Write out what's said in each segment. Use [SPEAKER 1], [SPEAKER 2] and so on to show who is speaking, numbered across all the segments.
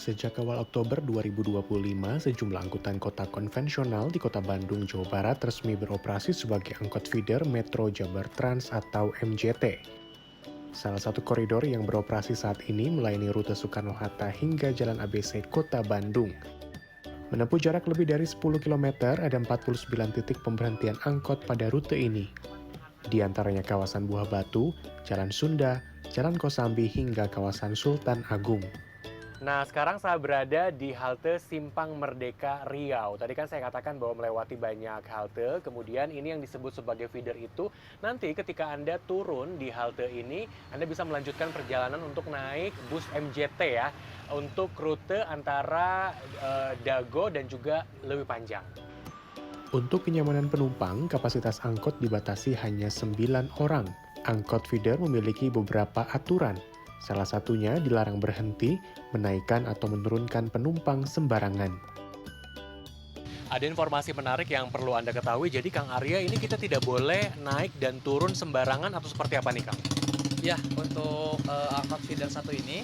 [SPEAKER 1] Sejak awal Oktober 2025, sejumlah angkutan kota konvensional di Kota Bandung, Jawa Barat resmi beroperasi sebagai angkot feeder Metro Jabar Trans atau MJT. Salah satu koridor yang beroperasi saat ini melayani rute Soekarno-Hatta hingga Jalan ABC Kota Bandung. Menempuh jarak lebih dari 10 km, ada 49 titik pemberhentian angkot pada rute ini. Di antaranya kawasan Buah Batu, Jalan Sunda, Jalan Kosambi hingga kawasan Sultan Agung. Nah, sekarang saya berada di halte Simpang Merdeka Riau. Tadi kan saya katakan bahwa melewati banyak halte, kemudian ini yang disebut sebagai feeder itu, nanti ketika Anda turun di halte ini, Anda bisa melanjutkan perjalanan untuk naik bus MJT ya, untuk rute antara Dago dan juga Lewi Panjang. Untuk kenyamanan penumpang, kapasitas angkot dibatasi hanya 9 orang. Angkot feeder memiliki beberapa aturan. Salah satunya dilarang berhenti, menaikkan atau menurunkan penumpang sembarangan. Ada informasi menarik yang perlu Anda ketahui, jadi Kang Arya ini kita tidak boleh naik dan turun sembarangan atau seperti apa nih Kang?
[SPEAKER 2] Ya, untuk angkot feeder satu ini,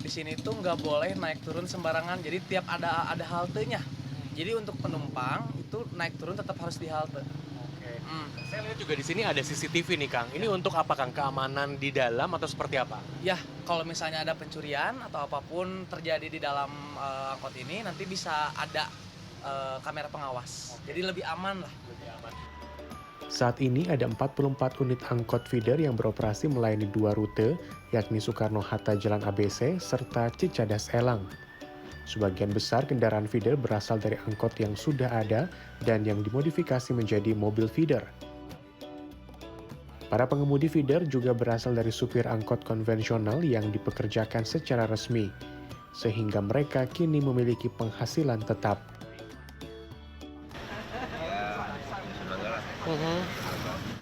[SPEAKER 2] di sini tuh nggak boleh naik turun sembarangan, jadi tiap ada haltenya. Jadi untuk penumpang itu naik turun tetap harus di halte.
[SPEAKER 1] Oke. Saya lihat juga di sini ada CCTV nih Kang. Ini untuk apa Kang? Keamanan di dalam atau seperti apa?
[SPEAKER 2] Ya, kalau misalnya ada pencurian atau apapun terjadi di dalam angkot ini, nanti bisa ada kamera pengawas. Jadi lebih aman lah.
[SPEAKER 1] Lebih aman. Saat ini ada 44 unit angkot feeder yang beroperasi melayani 2 rute, yakni Soekarno-Hatta Jalan ABC serta Cicadas Elang. Sebagian besar kendaraan feeder berasal dari angkot yang sudah ada dan yang dimodifikasi menjadi mobil feeder. Para pengemudi feeder juga berasal dari supir angkot konvensional yang dipekerjakan secara resmi, sehingga mereka kini memiliki penghasilan tetap.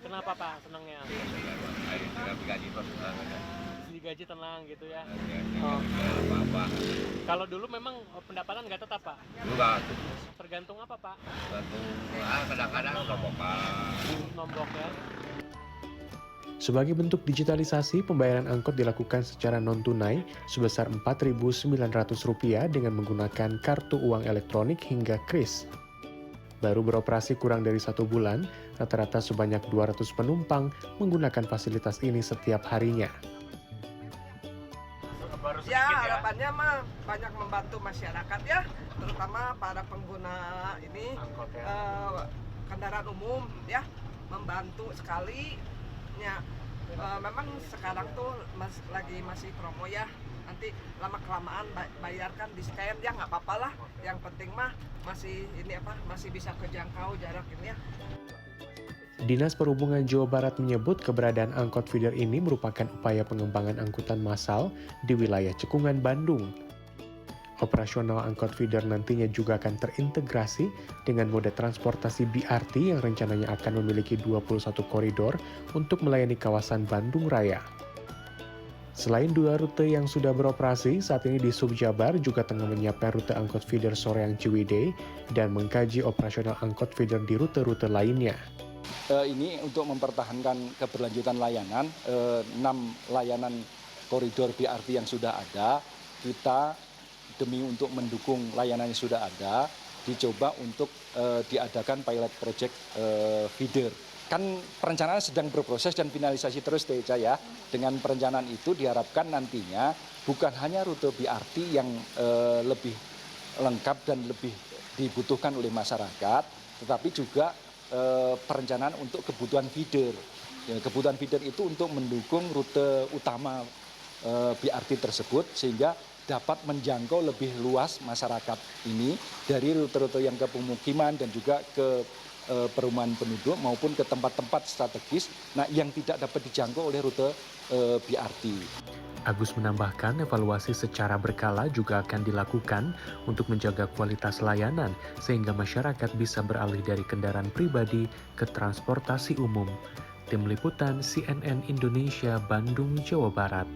[SPEAKER 1] Kenapa Pak senangnya? Digaji tenang gitu ya. Kalau dulu memang pendapatan nggak tetap Pak?
[SPEAKER 3] Enggak.
[SPEAKER 1] Tergantung apa Pak?
[SPEAKER 3] Tergantung kadang-kadang
[SPEAKER 1] Nombok ya. Sebagai bentuk digitalisasi, pembayaran angkot dilakukan secara non-tunai sebesar Rp4.900 dengan menggunakan kartu uang elektronik hingga kris. Baru beroperasi kurang dari 1 bulan, rata-rata sebanyak 200 penumpang menggunakan fasilitas ini setiap harinya.
[SPEAKER 4] Ya, harapannya mah banyak membantu masyarakat ya, terutama para pengguna ini kendaraan umum ya, membantu sekali. Ya, memang sekarang tuh masih promo ya. Nanti lama-kelamaan bayarkan di scan ya nggak apa-apa lah. Yang penting mah masih bisa kejangkau jarak ini ya.
[SPEAKER 1] Dinas Perhubungan Jawa Barat menyebut keberadaan angkot feeder ini merupakan upaya pengembangan angkutan massal di wilayah Cekungan, Bandung. Operasional angkot feeder nantinya juga akan terintegrasi dengan moda transportasi BRT yang rencananya akan memiliki 21 koridor untuk melayani kawasan Bandung Raya. Selain 2 rute yang sudah beroperasi, saat ini di Subjabar juga tengah menyiapkan rute angkot feeder Soreang Ciwidey dan mengkaji operasional angkot feeder di rute-rute lainnya.
[SPEAKER 5] Ini untuk mempertahankan keberlanjutan layanan, 6 layanan koridor BRT yang sudah ada, kita demi untuk mendukung layanan yang sudah ada, dicoba untuk diadakan pilot project feeder. Kan perencanaan sedang berproses dan finalisasi terus TECA ya. Dengan perencanaan itu diharapkan nantinya bukan hanya rute BRT yang lebih lengkap dan lebih dibutuhkan oleh masyarakat, tetapi juga perencanaan untuk kebutuhan feeder. Ya, kebutuhan feeder itu untuk mendukung rute utama BRT tersebut sehingga dapat menjangkau lebih luas masyarakat ini dari rute-rute yang ke pemukiman dan juga ke perumahan penduduk maupun ke tempat-tempat strategis yang tidak dapat dijangkau oleh rute BRT.
[SPEAKER 1] Agus menambahkan evaluasi secara berkala juga akan dilakukan untuk menjaga kualitas layanan sehingga masyarakat bisa beralih dari kendaraan pribadi ke transportasi umum. Tim Liputan CNN Indonesia, Bandung, Jawa Barat.